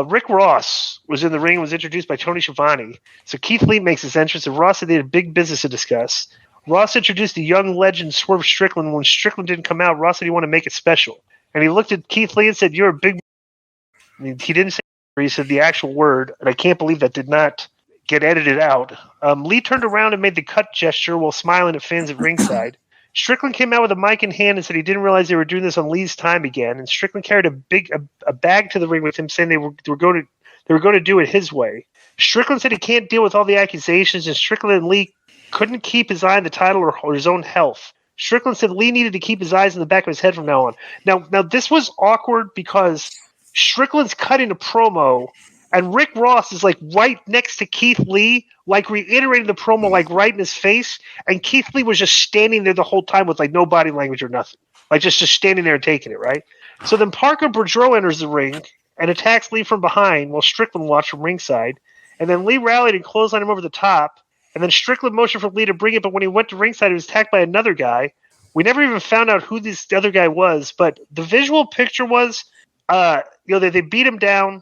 Rick Ross was in the ring and was introduced by Tony Schiavone. So Keith Lee makes his entrance, and Ross said they had a big business to discuss. Ross introduced the young legend Swerve Strickland. When Strickland didn't come out, Ross said he wanted to make it special. And he looked at Keith Lee and said, "You're a big..." He didn't say, he said the actual word, and I can't believe that did not get edited out. Lee turned around and made the cut gesture while smiling at fans at ringside. Strickland came out with a mic in hand and said he didn't realize they were doing this on Lee's time again. And Strickland carried a bag to the ring with him, saying they were going to do it his way. Strickland said he can't deal with all the accusations, and Strickland and Lee couldn't keep his eye on the title or his own health. Strickland said Lee needed to keep his eyes in the back of his head from now on. Now this was awkward because Strickland's cutting a promo, and Rick Ross is like right next to Keith Lee, like reiterating the promo, like right in his face. And Keith Lee was just standing there the whole time with like no body language or nothing, like just standing there and taking it, right? So then Parker Boudreaux enters the ring and attacks Lee from behind while Strickland watched from ringside. And then Lee rallied and clotheslined him over the top. And then Strickland motioned for Lee to bring it, but when he went to ringside, he was attacked by another guy. We never even found out who this other guy was, but the visual picture was, they beat him down.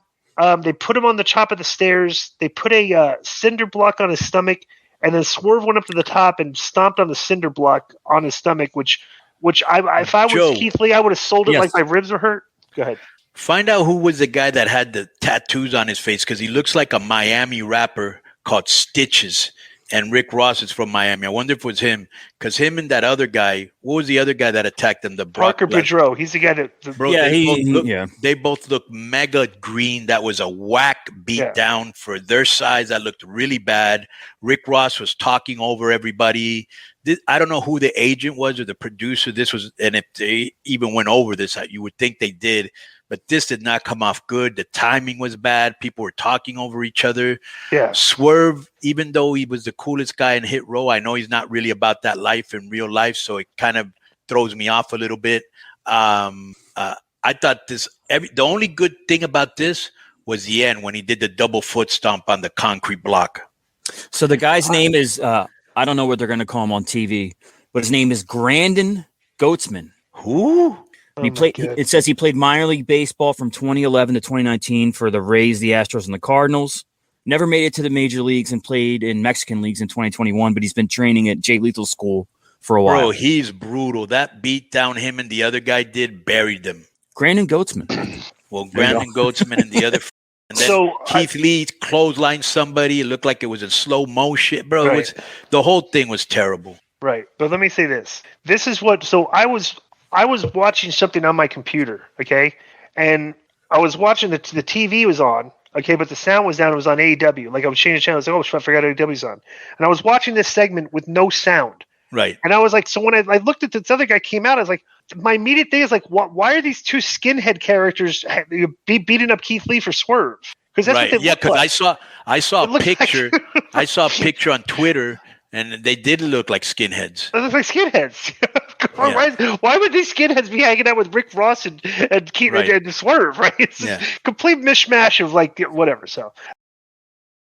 They put him on the top of the stairs. They put a cinder block on his stomach, and then Swerve went up to the top and stomped on the cinder block on his stomach, which if I was Joe, Keith Lee, I would have sold it like my ribs were hurt. Go ahead. Find out who was the guy that had the tattoos on his face, because he looks like a Miami rapper called Stitches. And Rick Ross is from Miami. I wonder if it was him, because him and that other guy. What was the other guy that attacked him? The Parker Boudreaux. He's the guy that. They both look mega green. That was a whack beat down for their size. That looked really bad. Rick Ross was talking over everybody. I don't know who the agent was or the producer. This was, and if they even went over this, you would think they did. But this did not come off good. The timing was bad. People were talking over each other. Yeah. Swerve, even though he was the coolest guy in Hit Row, I know he's not really about that life in real life, so it kind of throws me off a little bit. I thought the only good thing about this was the end when he did the double foot stomp on the concrete block. So the guy's name is, I don't know what they're going to call him on TV, but his name is Grandin Goatsman. Who? It says he played minor league baseball from 2011 to 2019 for the Rays, the Astros, and the Cardinals. Never made it to the major leagues and played in Mexican leagues in 2021, but he's been training at Jay Lethal School for a while. Bro, he's brutal. That beat down him and the other guy did buried them. Grandin Goatsman. Well, Grandin Goatsman and the other. And then Keith Lee clotheslined somebody. It looked like it was in slow motion. Bro, right. The whole thing was terrible. Right. But let me say this. This is what – so I was watching something on my computer, okay? And I was watching the TV was on, okay, but the sound was down. It was on AEW. Like I was changing the channel. I was like, oh, I forgot AEW's on. And I was watching this segment with no sound. Right. And I was like, so when I looked at this other guy came out, I was like, my immediate thing is like, why are these two skinhead characters beating up Keith Lee for Swerve? Because that's what they look like. Because I saw a picture. I saw a picture on Twitter, and they did look like skinheads. They look like skinheads. Why would these skinheads be hanging out with Rick Ross and Keith and Swerve? Right? It's a complete mishmash of like whatever. So